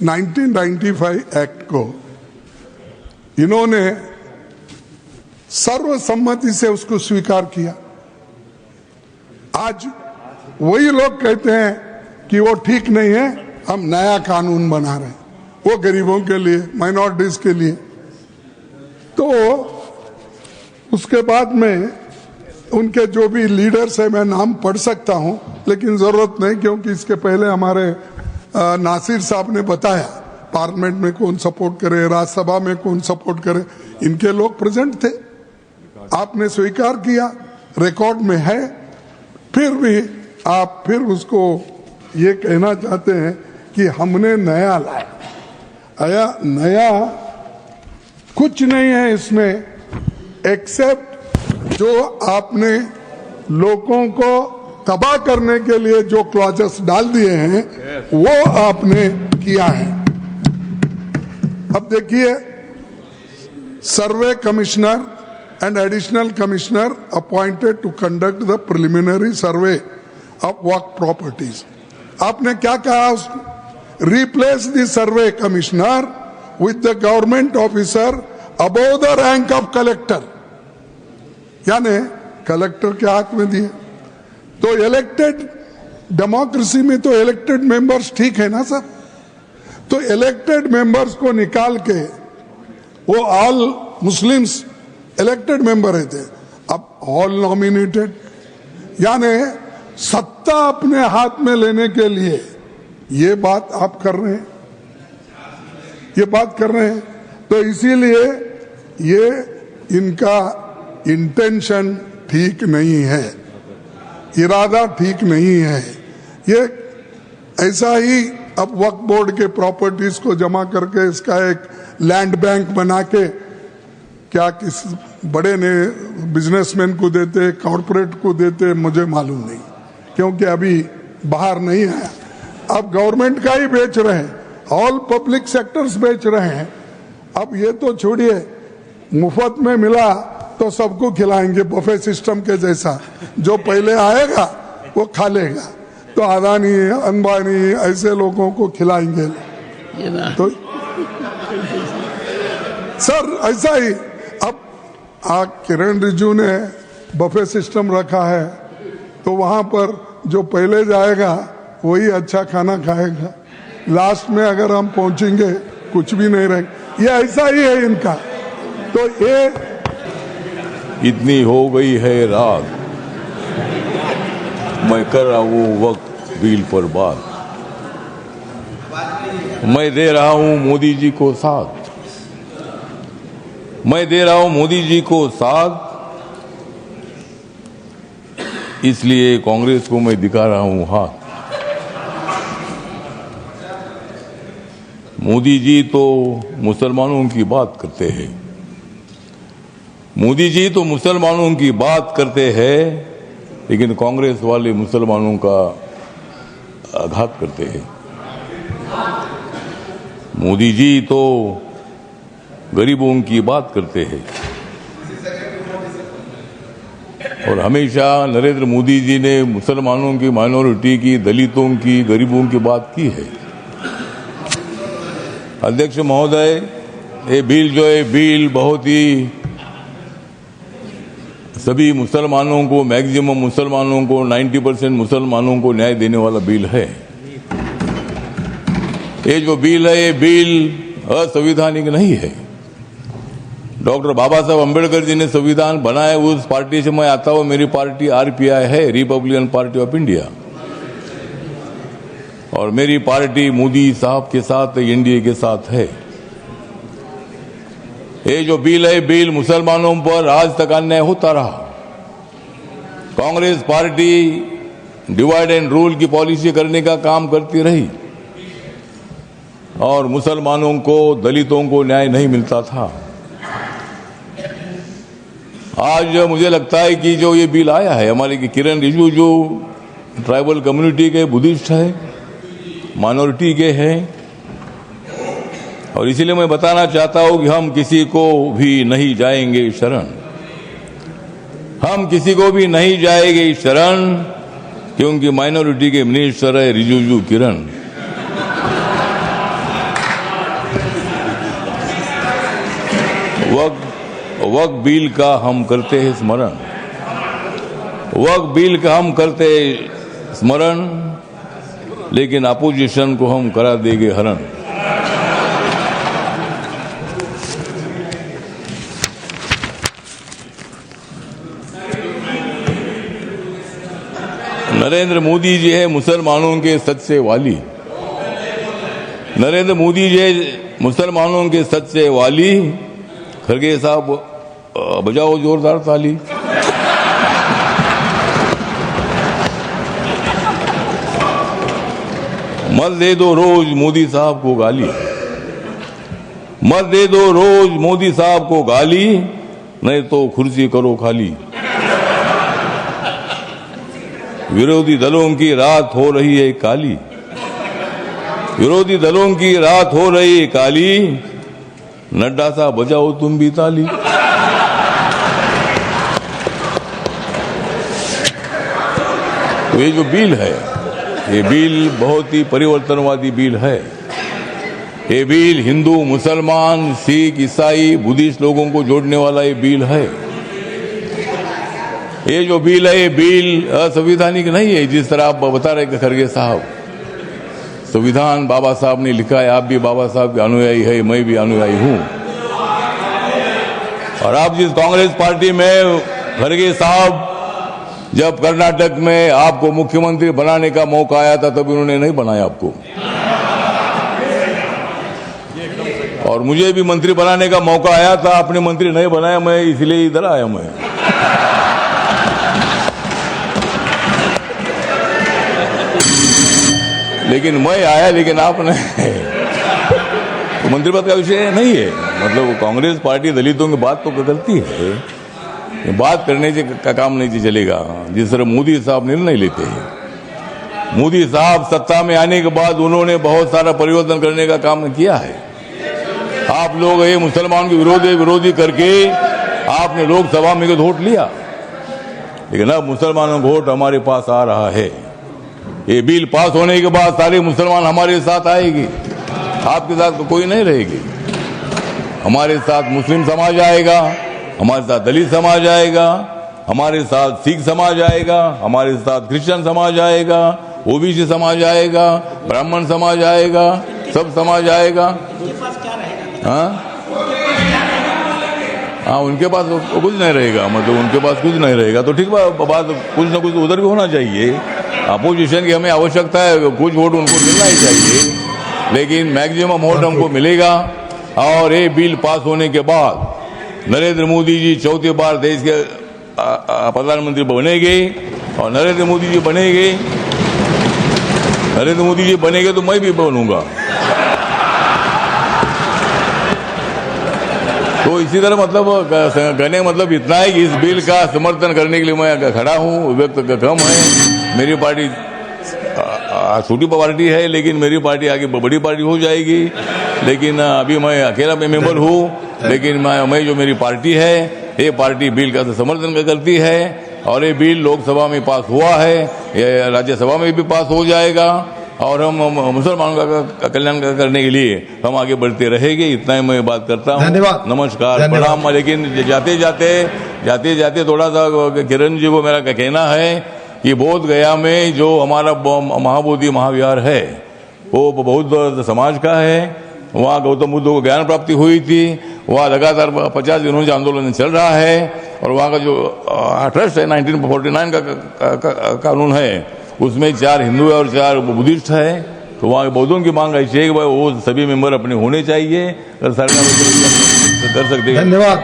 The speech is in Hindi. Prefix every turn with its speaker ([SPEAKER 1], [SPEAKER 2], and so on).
[SPEAKER 1] 1995 एक्ट को इन्होंने सर्वसम्मति से उसको स्वीकार किया। आज वही लोग कहते हैं कि वो ठीक नहीं है, हम नया कानून बना रहे हैं, वो गरीबों के लिए, माइनॉरिटीज के लिए। तो उसके बाद में उनके जो भी लीडर्स है, मैं नाम पढ़ सकता हूं, लेकिन जरूरत नहीं, क्योंकि इसके पहले हमारे नासिर साहब ने बताया पार्लियामेंट में कौन सपोर्ट करे, राज्यसभा में कौन सपोर्ट करे, इनके लोग प्रेजेंट थे। आपने स्वीकार किया, रिकॉर्ड में है, फिर भी आप फिर उसको ये कहना चाहते हैं कि हमने नया लाया। नया कुछ नहीं है इसमें, एक्सेप्ट जो आपने लोगों को तबाह करने के लिए जो क्लॉजेस डाल दिए हैं वो आपने किया है। अब देखिए, सर्वे commissioner and additional commissioner appointed to conduct the preliminary survey of work properties. आपने क्या कहा उसको? Replace the survey commissioner with the government officer above the rank of collector. यानी कलेक्टर के हाथ में दिए। तो इलेक्टेड डेमोक्रेसी में तो इलेक्टेड मेंबर्स ठीक है ना सर? तो इलेक्टेड मेंबर्स को निकाल के वो ऑल मुस्लिम्स इलेक्टेड मेंबर रहते, अब ऑल नॉमिनेटेड, यानी सत्ता अपने हाथ में लेने के लिए ये बात आप कर रहे हैं, ये बात कर रहे हैं। तो इसीलिए ये इनका इंटेंशन ठीक नहीं है, इरादा ठीक नहीं है। ये ऐसा ही अब वक्फ बोर्ड के प्रॉपर्टीज को जमा करके इसका एक लैंड बैंक बना के क्या किस बड़े ने बिजनेसमैन को देते, कॉर्पोरेट को देते, मुझे मालूम नहीं, क्योंकि अभी बाहर नहीं आया। अब गवर्नमेंट का ही बेच रहे हैं, ऑल पब्लिक सेक्टर्स बेच रहे हैं। अब ये तो छोड़िए, मुफ्त में मिला तो सबको खिलाएंगे, बफे सिस्टम के जैसा, जो पहले आएगा वो खा लेगा। तो अदानी, अंबानी ऐसे लोगों को खिलाएंगे। तो सर ऐसा ही अब किरण रिजिजू ने बफे सिस्टम रखा है, तो वहां पर जो पहले जाएगा वही अच्छा खाना खाएगा। लास्ट में अगर हम पहुंचेंगे कुछ भी नहीं रहेगा। ये ऐसा ही है इनका। तो ये
[SPEAKER 2] इतनी हो गई है रात, मैं कर रहा हूँ वक्त बिल पर बात, मैं दे रहा हूँ मोदी जी को साथ, मैं दे रहा हूं मोदी जी को साथ, इसलिए कांग्रेस को मैं दिखा रहा हूं हाथ। मोदी जी तो मुसलमानों की बात करते हैं, मोदी जी तो मुसलमानों की बात करते हैं, लेकिन कांग्रेस वाले मुसलमानों का आघात करते हैं। मोदी जी तो गरीबों की बात करते हैं, और हमेशा नरेंद्र मोदी जी ने मुसलमानों की, माइनॉरिटी की, दलितों की, गरीबों की बात की है। अध्यक्ष महोदय, ये बिल जो है, बिल बहुत ही सभी मुसलमानों को, मैक्सिमम मुसलमानों को, 90% मुसलमानों को न्याय देने वाला बिल है। ये जो बिल है, ये बिल असंवैधानिक नहीं है। डॉक्टर बाबा साहब अम्बेडकर जी ने संविधान बनाया, उस पार्टी से मैं आता हूं। मेरी पार्टी आरपीआई है, रिपब्लिकन पार्टी ऑफ इंडिया, और मेरी पार्टी मोदी साहब के साथ, एनडीए के साथ है। ये जो बिल है, बिल मुसलमानों पर आज तक अन्याय होता रहा। Congress party divide and rule की पॉलिसी करने का काम करती रही, और मुसलमानों को, दलितों को न्याय नहीं मिलता था। आज मुझे लगता है कि जो ये बिल आया है, हमारे किरण रिजिजू जो ट्राइबल कम्युनिटी के बुद्धिस्ट है, माइनॉरिटी के हैं, और इसीलिए मैं बताना चाहता हूं कि हम किसी को भी नहीं जाएंगे शरण, हम किसी को भी नहीं जाएंगे शरण, क्योंकि माइनॉरिटी के मिनिस्टर है रिजिजू किरण। वक्त बिल का हम करते हैं स्मरण, वक्त बिल का हम करते हैं स्मरण, लेकिन अपोजिशन को हम करा देंगे हरण। नरेंद्र मोदी जी है मुसलमानों के सच्चे वाली, नरेंद्र मोदी जी मुसलमानों के सच्चे वाली। खड़गे साहब बजाओ जोरदार ताली। मत दे दो रोज मोदी साहब को गाली, मत दे दो रोज मोदी साहब को गाली, नहीं तो कुर्सी करो खाली। विरोधी दलों की रात हो रही है काली, विरोधी दलों की रात हो रही है काली, नड्डा साहब बजाओ तुम भी ताली। तो ये जो बिल है, ये बिल बहुत ही परिवर्तनवादी बिल है। ये बिल हिंदू, मुसलमान, सिख, ईसाई, बुद्धिस्ट लोगों को जोड़ने वाला ये बिल है। ये जो बिल है, ये बिल असंवैधानिक नहीं है, जिस तरह आप बता रहे खड़गे साहब। संविधान बाबा साहब ने लिखा है, आप भी बाबा साहब के अनुयायी है, मैं भी अनुयायी हूं। और आप जिस कांग्रेस पार्टी में खड़गे साहब, जब कर्नाटक में आपको मुख्यमंत्री बनाने का मौका आया था, तब उन्होंने नहीं बनाया आपको, और मुझे भी मंत्री बनाने का मौका आया था, आपने मंत्री नहीं बनाया, मैं इसलिए इधर आया। मैं लेकिन मैं आया, लेकिन आपने तो मंत्री पद का विषय नहीं है। मतलब कांग्रेस पार्टी दलितों की बात तो करती है, बात करने से का काम नहीं चलेगा। जिस तरह मोदी साहब निर्णय लेते हैं, मोदी साहब सत्ता में आने के बाद उन्होंने बहुत सारा परिवर्तन करने का काम किया है। आप लोग ये मुसलमान के विरोधी करके आपने लोकसभा में वोट लिया, लेकिन अब मुसलमानों का वोट हमारे पास आ रहा है। ये बिल पास होने के बाद सारे मुसलमान हमारे साथ आएगी, आपके साथ तो कोई नहीं रहेगी। हमारे साथ मुस्लिम समाज आएगा, हमारे साथ दलित समाज आएगा, हमारे साथ सिख समाज आएगा, हमारे साथ क्रिश्चियन समाज आएगा, ओबीसी समाज आएगा, ब्राह्मण समाज आएगा, सब समाज आएगा। हाँ, उनके पास कुछ नहीं रहेगा, मतलब उनके पास कुछ नहीं रहेगा। तो ठीक बात, कुछ ना कुछ उधर भी होना चाहिए। अपोजिशन की हमें आवश्यकता है, कुछ वोट उनको मिलना ही चाहिए, लेकिन मैक्सिमम वोट हमको मिलेगा। और ये बिल पास होने के बाद नरेंद्र मोदी जी चौथी बार देश के प्रधानमंत्री बनेंगे, और नरेंद्र मोदी जी बनेंगे तो मैं भी बनूंगा। तो इसी तरह मतलब कहने मतलब इतना है कि इस बिल का समर्थन करने के लिए मैं खड़ा हूँ। व्यक्त कम है, मेरी पार्टी छोटी पार्टी है, लेकिन मेरी पार्टी आगे बड़ी पार्टी हो जाएगी। लेकिन अभी मैं अकेला मेंबर हूँ, लेकिन मैं जो मेरी पार्टी है, ये पार्टी बिल का समर्थन करती है। और ये बिल लोकसभा में पास हुआ है, ये राज्यसभा में भी पास हो जाएगा, और हम मुसलमानों का कल्याण करने के लिए हम आगे बढ़ते रहेंगे। इतना ही मैं बात करता हूँ। धन्यवाद, नमस्कार, प्रणाम। लेकिन जाते जाते थोड़ा सा किरण जी को मेरा कहना है कि बोध गया में जो हमारा महाबोधि महाविहार है, वो बौद्ध समाज का है। वहाँ गौतम बुद्ध को ज्ञान प्राप्ति हुई थी। वहाँ लगातार 50 दिनों से आंदोलन चल रहा है, और वहाँ का जो ट्रस्ट है 1949 का कानून है, उसमें 4 हिंदू और 4 बुद्धिस्ट है। तो वहाँ के बौद्धों की मांग ऐसी है कि वो सभी मेंबर अपने होने चाहिए, अगर सरकार कर सकते हैं। धन्यवाद।